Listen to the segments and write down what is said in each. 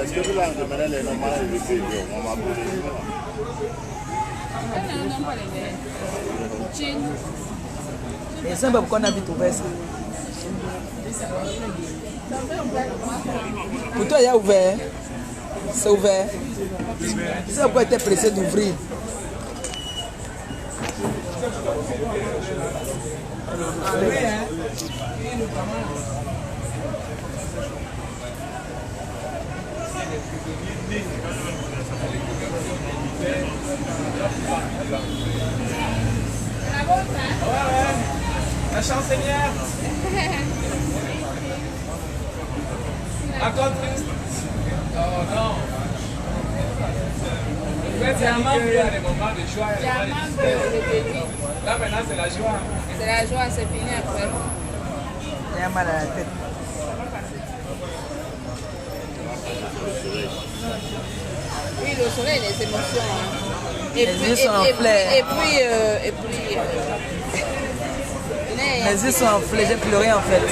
Est-ce que vous l'avez amené les normales et les filles? On m'a posé et ça, pourquoi on a vite ouvert ça? Pour toi, il y a ouvert. C'est ouvert. C'est pourquoi tu es pressé d'ouvrir. La chancelière. Encore triste. Oh non. C'est un moment de joie. Là maintenant c'est la joie. C'est la joie, c'est fini après. Il y a mal à la tête. Oui, le soleil, les émotions. Hein. Les yeux sont enflés. Mes yeux sont enflés, j'ai pleuré en fait.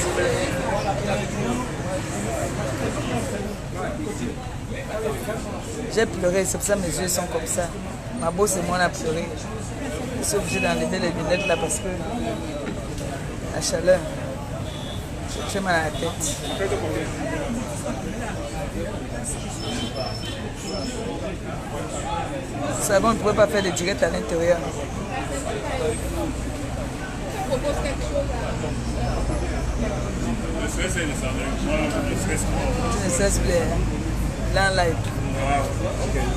J'ai pleuré, c'est pour ça que mes yeux sont comme ça. Ma bosse et moi on a pleuré. Je suis obligée d'enlever les lunettes là parce que la chaleur. J'ai mal à la tête. Ça va, on ne pouvait pas faire le direct à l'intérieur. Tu ne cesses plus. Là, live.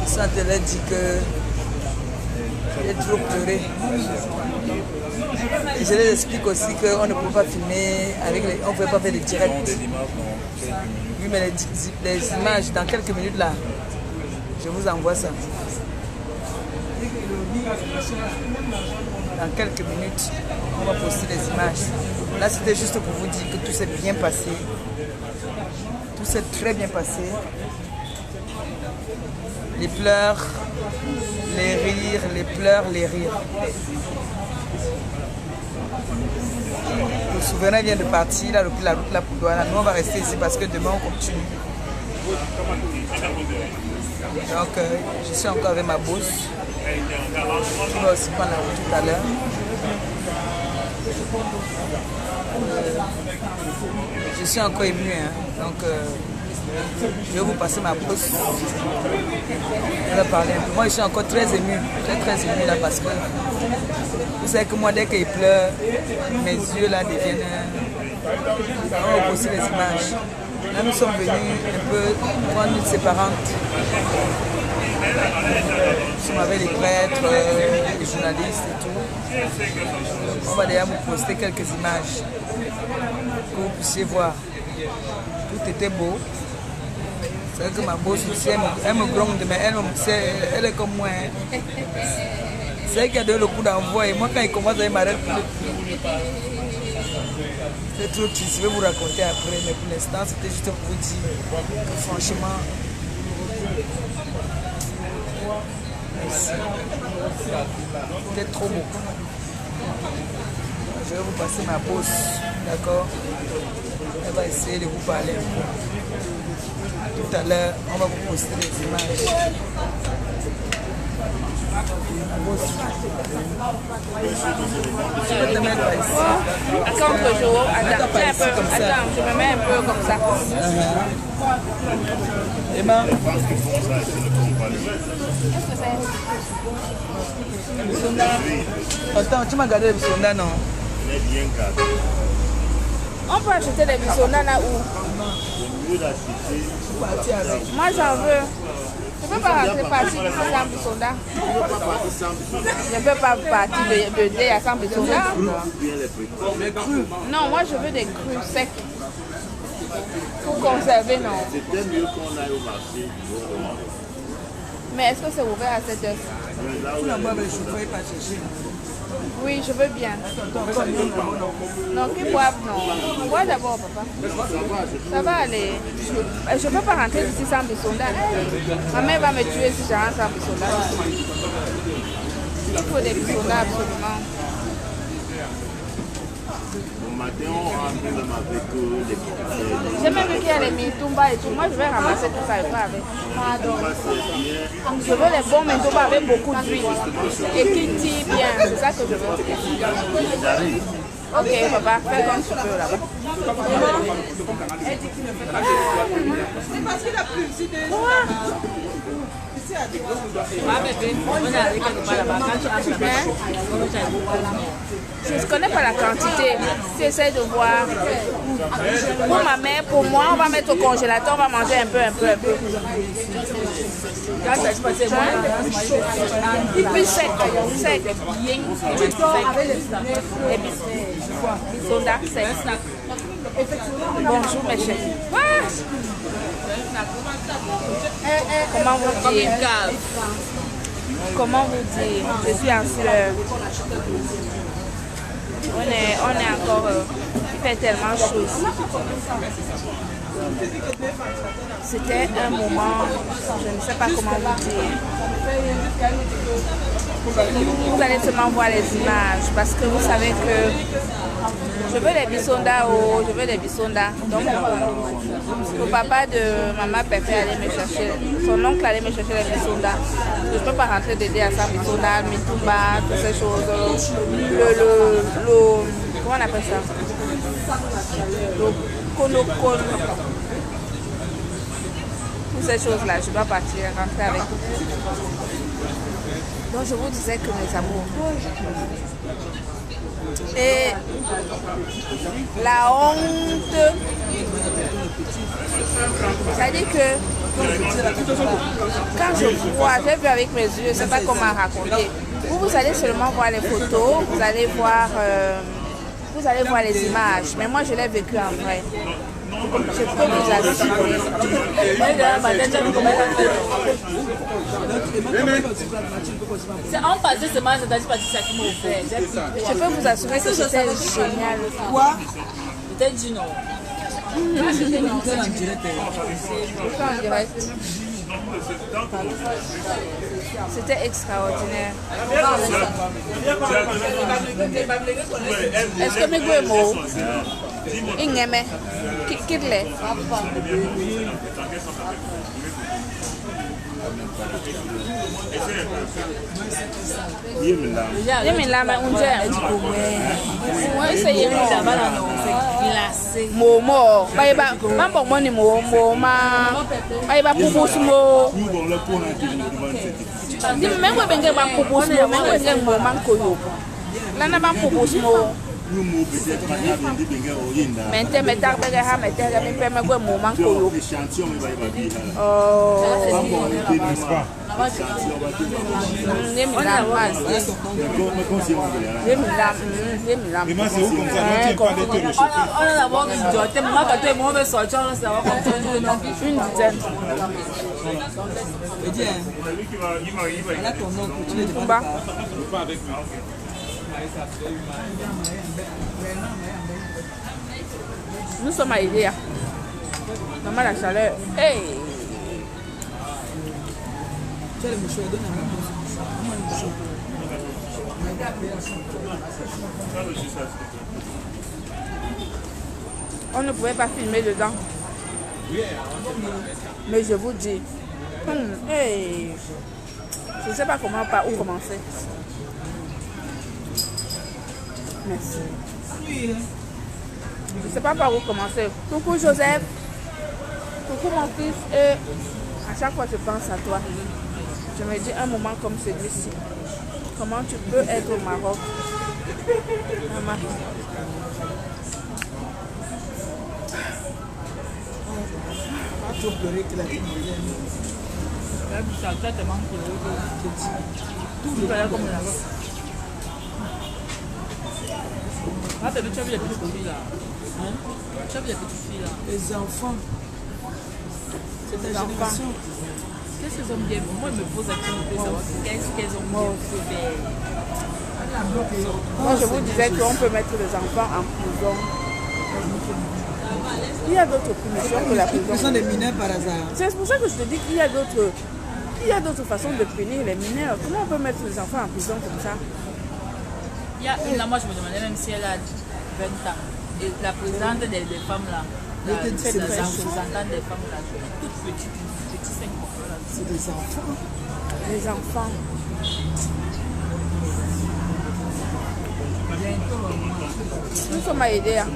Ça te l'a dit que j'ai trop pleuré. Et je les explique aussi qu'on ne peut pas filmer, avec les, on ne pouvait pas faire le direct. Oui, mais les images, dans quelques minutes là, je vous envoie ça. Dans quelques minutes, on va poster les images. Là, c'était juste pour vous dire que tout s'est bien passé. Tout s'est très bien passé. Les pleurs, les rires, les pleurs, les rires. Le souverain vient de partir, là, depuis la route là pour Douala. Nous, on va rester ici parce que demain, on continue. Donc, je suis encore avec ma bosse. Je vais aussi prendre la route tout à l'heure. Je suis encore émue, hein. Donc je vais vous passer ma bosse. Je vais parler un peu. Moi je suis encore très émue, très émue là parce que vous savez que moi dès qu'il pleure, mes yeux là deviennent. On va poster les images. Là nous sommes venus un peu prendre une séparante. Nous sommes avec les prêtres, les journalistes et tout. On va d'ailleurs vous poster quelques images que vous puissiez voir. Tout était beau. C'est vrai que ma bosse aussi, elle me gronde, mais elle est comme moi. Hein. C'est elle qui a donné le coup d'envoi et moi quand il commence, elle m'arrête plus. C'est trop triste, je vais vous raconter après, mais pour l'instant c'était juste pour vous dire que franchement, merci. C'était trop beau. Je vais vous passer ma bosse, d'accord? Elle va essayer de vous parler un peu. Tout à l'heure, on va vous poster les images. Ma bosse. Je vais te mettre ici. Attends, je me mets un peu comme ça. Emma. Attends, tu m'as gardé le bisonda, non? On peut acheter les bisondas là où? Moi j'en veux. Je ne peux pas rentrer partir sans bisonda. Je ne peux pas partir de thé à sans bisonda. Les crus. Non, moi je veux des crus secs. Pour conserver, non. C'était mieux qu'on aille au marché. Mais est-ce que c'est ouvert à cette heure? Tu n'as pas le chauffeur, pas chercher. Oui, je veux bien. Non, qu'ils boivent, non. Bois d'abord, papa. Ça va aller. Je ne peux pas rentrer ici sans Bissonda. Ma mère va me tuer si je rentre sans Bissonda. Il faut des Bissonda absolument. Au matin, on rentre même avec des petits. J'ai même vu qu'il y a les mitumba et tout. Moi, je vais ramasser tout ça et pas avec. Je veux les bons mitumba avec beaucoup d'huile. Et qui tire bien. C'est ça que je veux. Ok, papa, fais comme tu peux là-bas. C'est parce qu'il a plus de... Je ne connais pas la quantité. J'essaie de voir. Pour ma mère, pour moi, on va mettre au congélateur, on va manger un peu. Et puis sec. Bissonda sec. Bonjour mes chers. Comment vous dire? Je suis en sueur. On est encore... il fait tellement chaud ici. C'était un moment, je ne sais pas comment vous dire. Vous allez seulement voir les images parce que vous savez que je veux les Bissonda, je veux les Bissonda. Donc le papa de maman Pépé allait me chercher, son oncle allait me chercher les Bissonda. Je ne peux pas rentrer d'aider à ça, Bissonda, Mitumba, toutes ces choses. Comment on appelle ça? Le kono. Toutes ces choses-là, je dois partir, rentrer avec vous. Donc je vous disais que mes amours. Et la honte, c'est-à-dire que quand je vois, j'ai vu avec mes yeux, je ne sais pas comment raconter. Vous allez seulement voir les photos, vous allez voir les images, mais moi je l'ai vécu en vrai. Je peux vous assurer. En passé, c'est mal, c'est-à-dire parce que c'est ça qui m'a offert. Je peux vous assurer que c'était génial. Quoi? Peut-être du non. C'était extraordinaire. Est-ce que mes goûts il n'aimait qu'il l'est. Momo, nous sommes à Idéa. Maman la chaleur. Hey! On ne pouvait pas filmer dedans. Mais je vous dis. Hey! Je ne sais pas où commencer. Merci. Je ne sais pas par où commencer. Coucou Joseph. Coucou mon fils. Et à chaque fois je pense à toi. Je me dis un moment comme celui-ci. Comment tu peux être au Maroc? Maman. Ah, bébé, tu as vu les petites filles là? Hein? Tu as vu les petites filles là? Les enfants. C'est ta génération. Qu'est-ce qu'elles ont bien? Moi, je me pose la question de savoir qu'est-ce qu'elles ont bien fait. Moi, je vous disais qu'on peut mettre les enfants en prison. Il y a d'autres punitions que la prison. Ils sont des mineurs par hasard. C'est pour ça que je te dis qu'il y a d'autres façons de punir les mineurs. Comment on peut mettre les enfants en prison comme ça? Il y a une là, moi je me demandais même si elle a 20 ans. Et la présidente des femmes là, la représentante des femmes là, toute petite, petit 5 ans. C'est des enfants. Les enfants. Nous sommes à aider. Hein.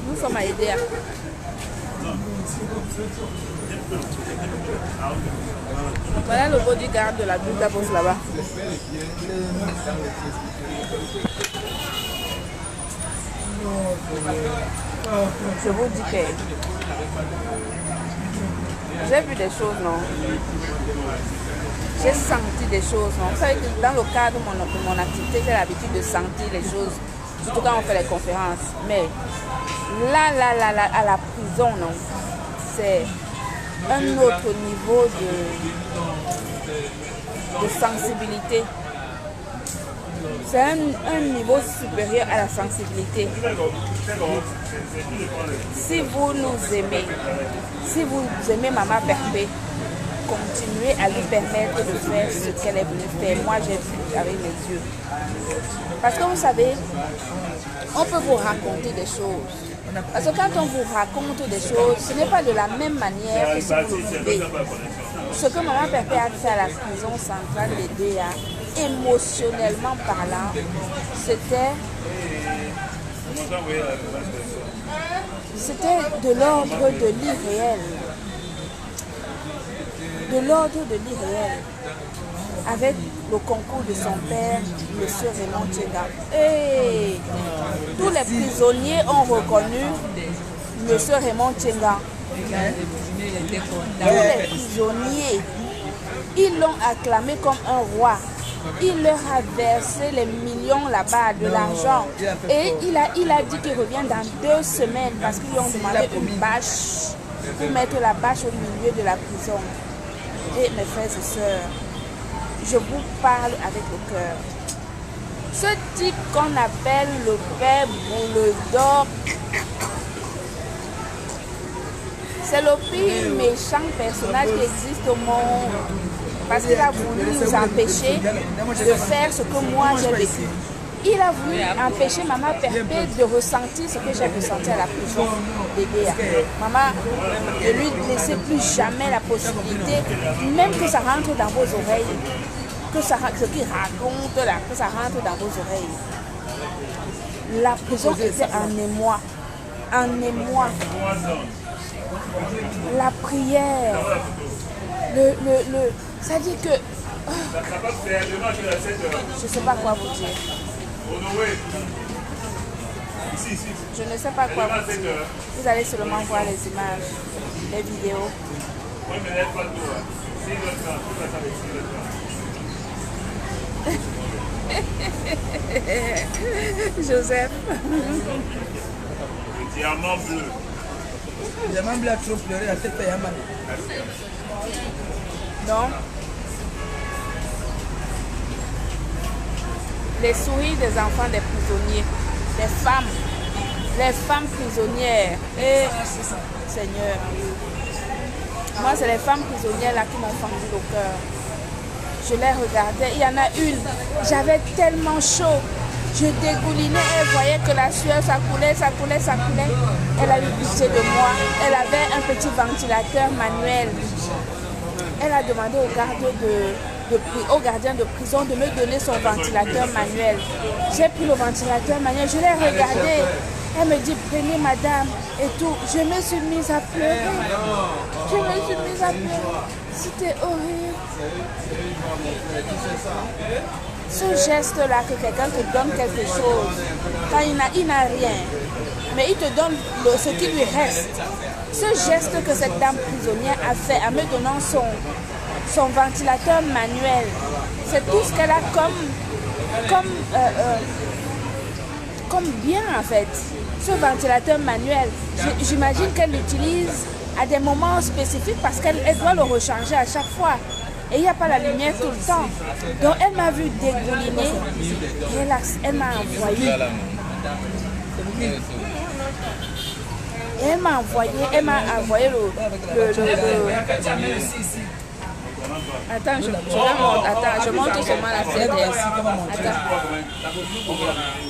Nous sommes à aider. Hein. Voilà le bodyguard de la Bulle d'Avos là-bas. Je vous dis que j'ai vu des choses, non? J'ai senti des choses, non? Vous savez que dans le cadre de mon activité, j'ai l'habitude de sentir les choses, surtout quand on fait les conférences. Mais là, à la prison, non? C'est un autre niveau de sensibilité. C'est un niveau supérieur à la sensibilité. Si vous nous aimez, si vous aimez Maman Perpé, continuez à lui permettre de faire ce qu'elle est venue faire. Moi, j'ai vu avec mes yeux. Parce que vous savez, on peut vous raconter des choses. Parce que quand on vous raconte des choses, ce n'est pas de la même manière que si vous le vivez. Ce que Maman Perpé a fait à la prison centrale des DA, émotionnellement parlant, c'était de l'ordre de l'irréel. De l'ordre de l'irréel. Avec le concours de son père, M. Raymond Tchenga. Et tous les prisonniers ont reconnu M. Raymond Tchenga. Tous les prisonniers, ils l'ont acclamé comme un roi. Il leur a versé les millions là-bas, de l'argent. Et il a dit qu'il revient dans 2 semaines parce qu'ils lui ont demandé une bâche pour mettre la bâche au milieu de la prison. Et mes frères et sœurs, je vous parle avec le cœur. Ce type qu'on appelle le père Bouledor, c'est le pire méchant personnage qui existe au monde. Parce qu'il a voulu nous empêcher de faire ce que moi j'ai vécu. Il a voulu empêcher Maman Perpé de ressentir ce que j'ai ressenti à la prison d'Edea. Maman, ne lui laissez plus jamais la possibilité, même que ça rentre dans vos oreilles, que ça, ce qu'il raconte là, que ça rentre dans vos oreilles. La prison était en émoi. En émoi. La prière. Ça dit que... je ne sais pas quoi vous dire. Je ne sais pas quoi vous dire. Vous allez seulement voir les images, les vidéos. Joseph. Le diamant bleu. Le diamant bleu a trop pleuré, la tête est mal. Non. Les souris des enfants des prisonniers, les femmes prisonnières. Et Seigneur, moi c'est les femmes prisonnières là qui m'ont fendu le cœur. Je les regardais, il y en a une, j'avais tellement chaud, je dégoulinais, elle voyait que la sueur ça coulait. Elle a eu pitié de moi, elle avait un petit ventilateur manuel. Elle a demandé au gardien de prison de me donner son ventilateur manuel. J'ai pris le ventilateur manuel, je l'ai regardé. Elle me dit, prenez madame et tout. Je me suis mise à pleurer. C'était horrible. Ce geste-là, que quelqu'un te donne quelque chose, quand il n'a rien, mais il te donne ce qui lui reste. Ce geste que cette dame prisonnière a fait en me donnant son ventilateur manuel, c'est tout ce qu'elle a comme bien en fait. Ce ventilateur manuel, j'imagine qu'elle l'utilise à des moments spécifiques parce qu'elle doit le recharger à chaque fois. Et il n'y a pas la lumière tout le temps. Donc elle m'a vu dégouliner et elle m'a envoyé. Et elle m'a envoyé le... Attends, je montre seulement la CDS. Attends.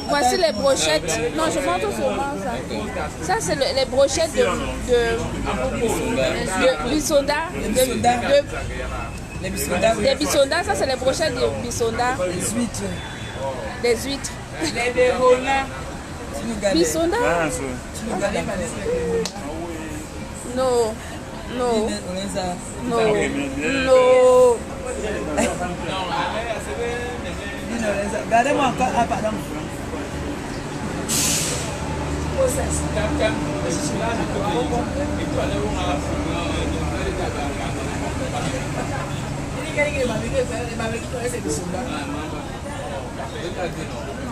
Voici les brochettes. Non, je montre seulement ça. Ça, c'est les brochettes de Bisonda. Des Bisonda, ça c'est les brochettes de Bisonda. Des huîtres. Les ronins. Bisonda? Non. Non. Non. Non. Regardez-moi encore. Ah, pardon.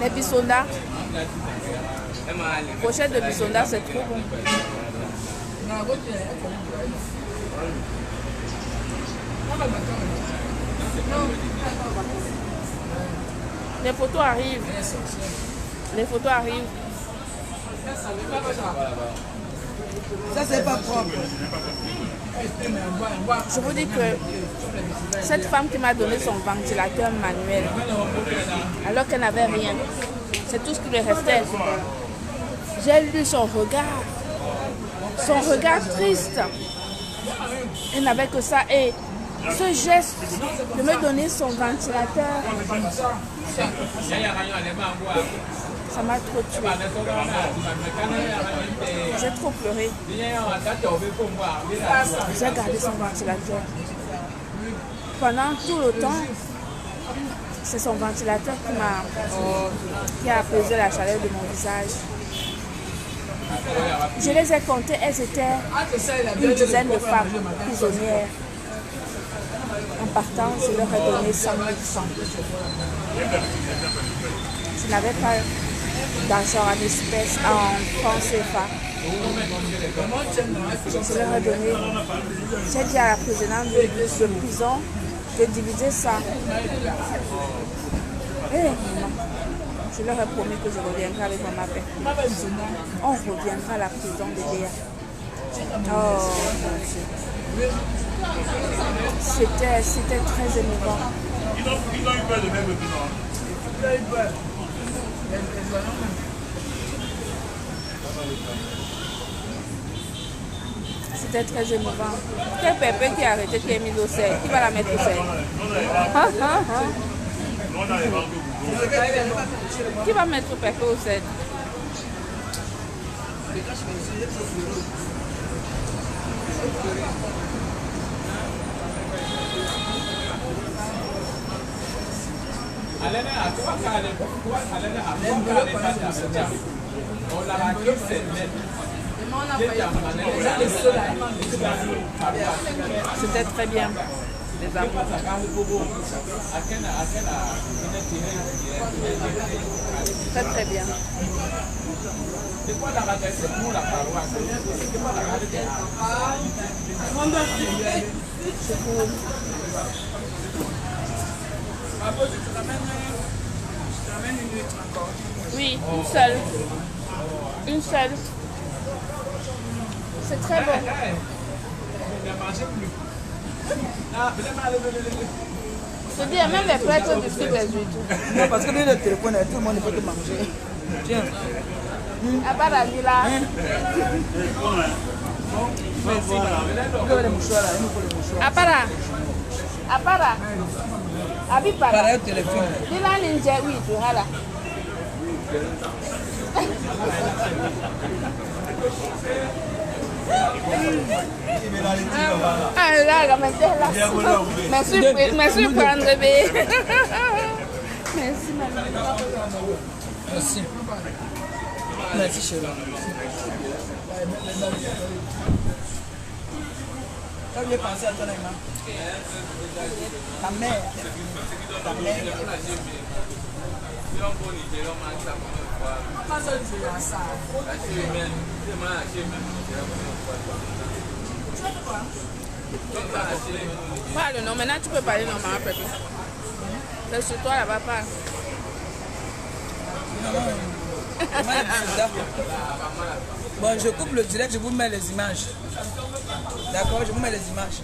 Les Bisonda. Pochette de Bisonda, c'est trop bon. Les photos arrivent. Les photos arrivent. Ça, c'est pas propre. Je vous dis que cette femme qui m'a donné son ventilateur manuel, alors qu'elle n'avait rien, c'est tout ce qui lui restait. J'ai lu son regard triste. Elle n'avait que ça. Et ce geste de me donner son ventilateur, ça m'a trop tué. J'ai trop pleuré. J'ai gardé son ventilateur. Pendant tout le temps, c'est son ventilateur qui a apaisé la chaleur de mon visage. Je les ai comptées, elles étaient une dizaine de femmes prisonnières. En partant, je leur ai donné 100 000 francs. Je n'avais pas d'argent en espèces, en francs CFA. Je leur ai donné. J'ai dit à la présidente de prison de diviser ça. Et non. Je leur ai promis que je reviendrai avec mon appel. On reviendra à la prison de Léa. Oh mon Dieu. C'était très émouvant. Ils ont eu peur de même opinion. Ils ont eu peur. C'était très émouvant. Quel pépé qui a arrêté, qui a mis au sel? Qui va la mettre au sel? Qui va mettre pépé au sel? C'était très bien. Les amours. Très très bien. Oui, une seule. Une seule. C'est très bon. Je dis, même les prêtres discutent les huîtres. Non, parce que le téléphone, tout le monde ne peut te manger. Tiens. À part la vie là. Merci, madame. Vous avez les mouchoirs là, il nous faut les mouchoirs. Apara. Abi para. Pareil au téléphone. Lila ninja, oui, tu as là. Ah là, merci pour prendre bébé. Merci madame. Merci. Merci chérie. T'as bien pensé à ton maman? Ta mère. Ta mère. Parle, non, maintenant tu peux parler normalement, Pépé. C'est sur toi là-bas, parle. Bon, je coupe le direct, je vous mets les images. D'accord, je vous mets les images.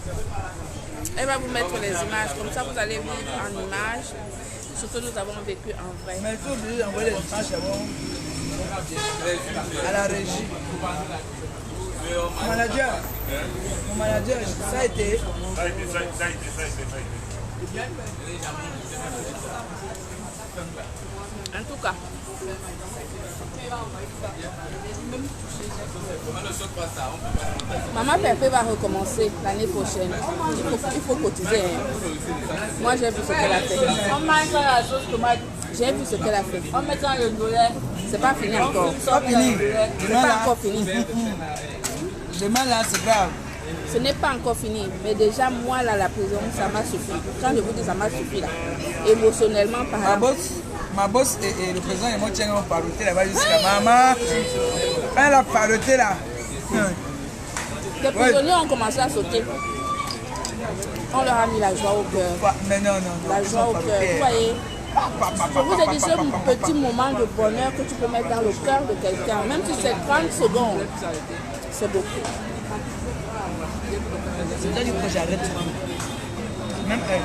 Elle va vous mettre les images, comme ça vous allez vivre en images ce que nous avons vécu en vrai. Mais il faut obligé d'envoyer les images à la régie. Mon manager, ça a été. En tout cas, Maman Pépé va recommencer l'année prochaine. Il faut cotiser. Hein. Moi, j'ai vu ce qu'elle a fait. On mange la sauce tomate. J'ai vu ce qu'elle a fait. On met dans le dollar. C'est pas fini encore. Pas fini. C'est pas encore fini. Demain là, c'est grave. Ce n'est pas encore fini. Mais déjà, moi, là, la prison, ça m'a suffi. Quand je vous dis ça m'a suffi, là. Émotionnellement, par exemple. Ma boss et le président et moi tiens ont parloté là-bas jusqu'à maman. Elle a parloté là. Les prisonniers ont commencé à sauter. On leur a mis la joie au cœur. Mais non. La joie au cœur. Vous voyez, je vous ai dit ce petit moment de bonheur que tu peux mettre dans le cœur de quelqu'un. Même si c'est 30 secondes, c'est beaucoup. C'est déjà dit que j'arrête. Même elle.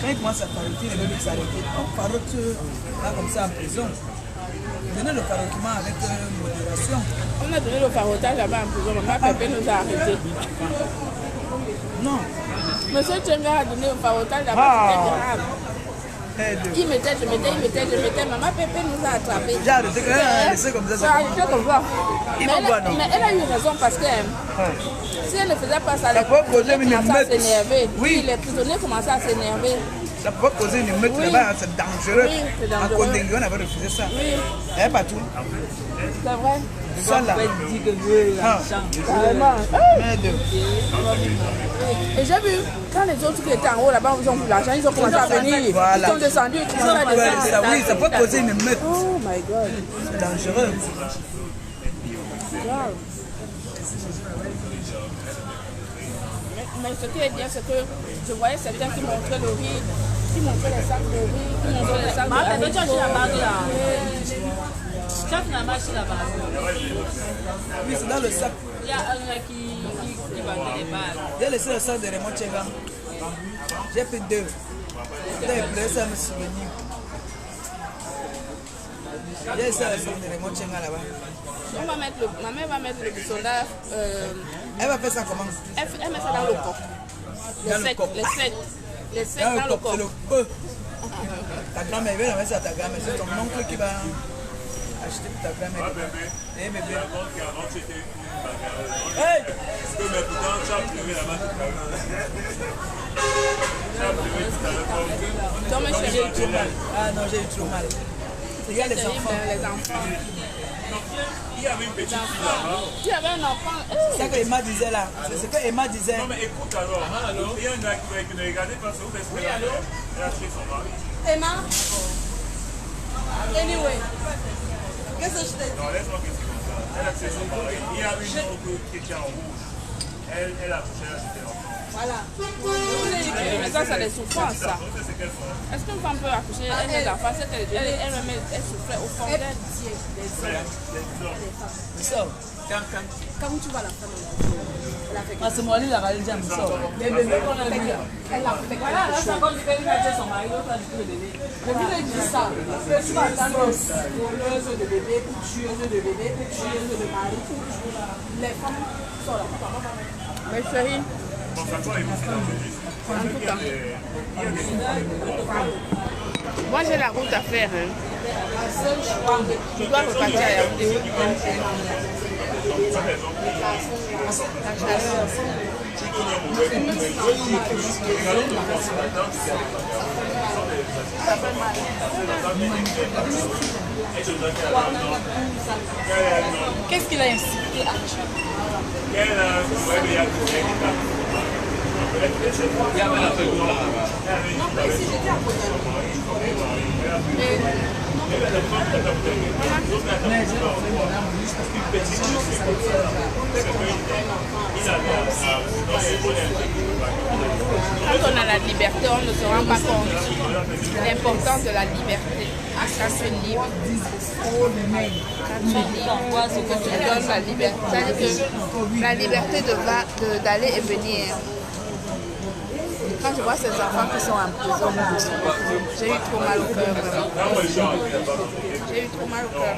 Quand il commence à parloter, il veut s'arrêter. On parlote là comme ça en prison. Donnez le parotement avec modération. On a donné le parotage là-bas en prison. Maman Pépé nous a arrêtés. Non. Monsieur Tchenga a donné le parotage là-bas. C'était grave. Il mettait, je mettais. Maman Pépé nous a attrapés. J'ai arrêté quand même laissé comme ça. Ça a arrêté comme ça. Mais elle a eu raison parce que si elle ne faisait pas ça, les prisonniers commençaient à s'énerver. Oui, les prisonniers commençaient à s'énerver. Ça pouvait causer une meute là-bas, c'est dangereux. Oui, c'est dangereux. En Côte-d'Ivoire, on avait refusé ça. Oui. Et pas tout. C'est vrai. Ça là. Carrément. Merde. Et j'ai vu, quand les autres qui étaient en haut là-bas, ils ont pris l'argent, ils ont commencé à venir. Voilà. Ils sont descendus, ils commencent à descendre. Oui, ça peut causer une meute. Oh my God. C'est dangereux. Wow. Mais ce qui est bien, c'est que je voyais certains qui montraient le riz, qui montraient les sacs de riz, qui montraient les sacs de Mais tu as acheté la base là. riz. Tu as finalement acheté la base. Oui, c'est dans le sac. Il y a un gars qui vendait les bases. J'ai laissé le sac de Raymond Tchenga. J'ai pris deux. J'ai pleuré ça me souvenir. J'ai laissé le sac de Raymond Tchenga là-bas. Ma mère va mettre le bisonda. Elle va faire ça comment? Elle met ça dans le coq. Les secs dans le coq. C'est le peu. Ta grand-mère, elle va mettre ça à ta grand-mère. C'est ton oncle qui va acheter pour ta grand-mère. Eh bébé. Hey! Donc, mes chéris, J'ai eu trop mal. Ah non, j'ai eu trop mal. Regarde les terrible, enfants. les enfants. Il y avait une petite fille là-bas. Il y avait un enfant. C'est ça que Emma disait là. C'est ce que Emma disait. Non, mais écoute alors. Il y en a qui ne regardaient pas ça. Parce qu'elle a acheté son mari. Emma. Anyway. Qu'est-ce que je t'ai dit? Non, laisse-moi qu'est-ce comme ça. Elle a acheté son mari. Il y a une photo qui était en rouge. Elle a touché, elle a acheté l'enfant. Voilà. Mais ça, c'est des souffrances, ça. C'est quelle femme? Est-ce qu'une femme peut accoucher des enfants? Elle souffrait au fond d'elle. Ça. Quand tu vois la femme, Ah, c'est moi, il a râlé déjà, mais ça. Les bébés qu'on a vu là. elle a fait Voilà, là, c'est comme si quelqu'un a tué son mari, l'autre a tué le bébé. Je lui dis ça. Tu vas attendre voleuse de bébé, ou tueuse de bébé, ou tueuse de mari. Les femmes sont là. Mais chérie, Bon, ça toi, il faut faire en tout cas, moi j'ai la route à faire. Hein. Je dois repartir à Yaoundé. Qu'est-ce qu'il a incité à tuer? liberté, on ne se rend pas compte de l'importance de la liberté. Quand tu es libre, que tu donnes la liberté. C'est-à-dire que la liberté d'aller et venir. Quand je vois ces enfants qui sont en prison, j'ai eu trop mal au cœur, vraiment. J'ai eu trop mal au cœur.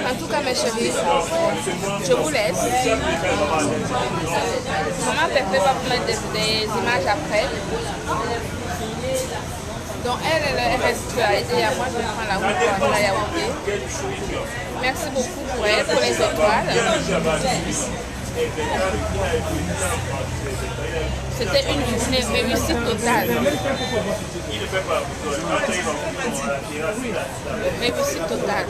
En tout cas, mes chéris, je vous laisse. Maman Pépé va vous mettre des images après. Donc elle reste à aider à moi, je vais prendre la route pour aller à Yaoundé. Merci beaucoup pour elle, pour les étoiles. C'était une journée réussite totale. Réussite totale.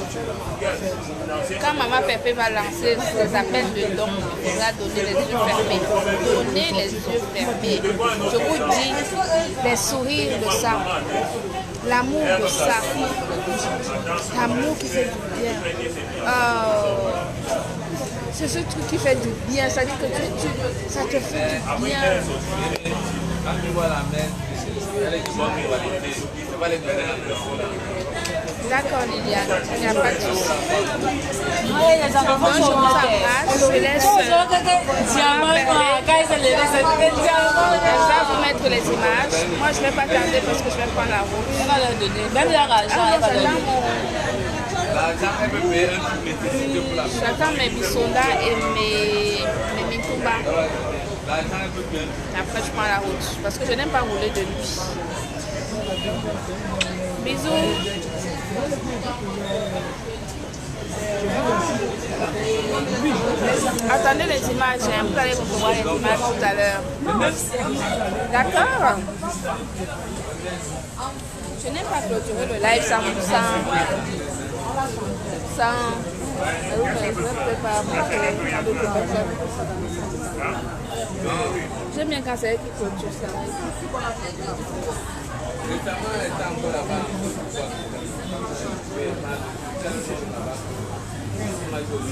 Quand Maman Pépé va lancer ses appels de dons, il faudra donner les yeux fermés. Donner les yeux fermés. Je vous dis, les sourires de ça, l'amour de ça, l'amour qui fait du bien. C'est ce truc qui fait du bien, ça dit que ça te fait du bien. Quand tu vois la main, elle est de bonne qualité. Ça va les donner. D'accord Liliane, il n'y a pas de souci. Oui, les enfants Donc je vous embrasse, je laisse. Elle va vous mettre les images. Moi je ne vais pas tarder parce que je vais prendre la route. Elle va leur donner, même leur argent, elle va leur donner. L'argent, elle peut payer un truc d'électricité pour la maison. J'attends mes bisondas et mes mitouba. L'argent, elle peut payer. Après je prends la route parce que je n'aime pas rouler de nuit. Bisous. Attendez les images, vous allez vous voir les images tout à l'heure. D'accord? Je n'aime pas clôturer le live sans j'aime bien quand c'est elle qui clôture ça.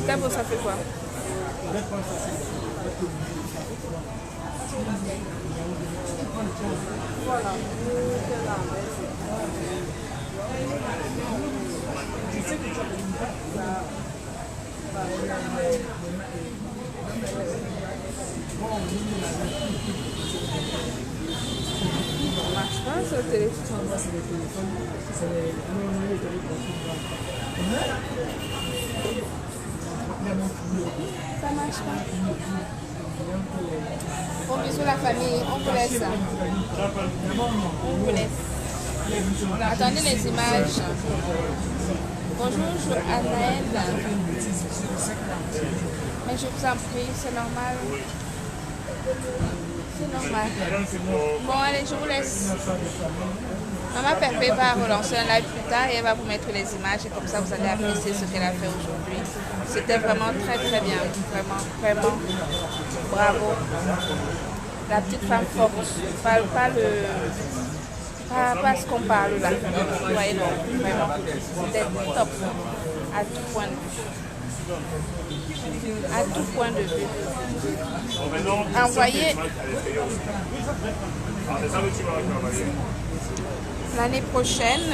D'abord, ça fait quoi? Voilà. Ça marche pas sur le téléphone. Ça marche pas. Bon bisous la famille, on vous laisse. On vous laisse. Attendez les images. Bonjour Anaël. Mais je vous en prie, c'est normal. C'est normal. Bon allez, je vous laisse. Maman Pépé va relancer un live plus tard et elle va vous mettre les images et comme ça vous allez apprécier ce qu'elle a fait aujourd'hui. C'était vraiment très très bien. Vraiment. Bravo. La petite femme forte. Pas ce qu'on parle là. Vous voyez, non, vraiment. C'était top. À tout point de vue. À tout point de vue. Envoyez. L'année prochaine,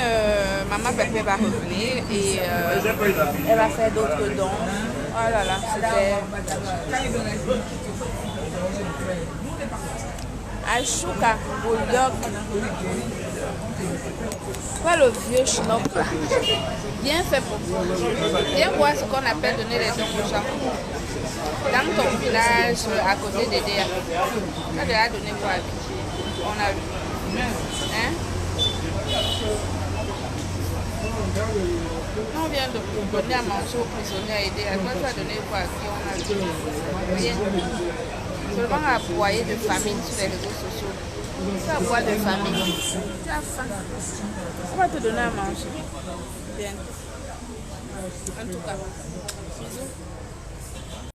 Maman Pépé va revenir et elle va faire d'autres dons. Oh là là, c'était... Ashuka, Bulldog. Quoi le vieux schnock là? Bien fait pour vous. Viens voir ce qu'on appelle donner les dons aux gens. Dans ton village, à côté d'aider. Ça déjà donné quoi? On a vu. Hein? On vient de donner à manger aux prisonniers à aider. À quoi tu vas donner quoi? On a vu. Rien. Seulement à boyer de famine sur les réseaux sociaux. Tu vas boire de famine. Tu as faim. On va te donner à manger. Bien. En tout cas, bisous.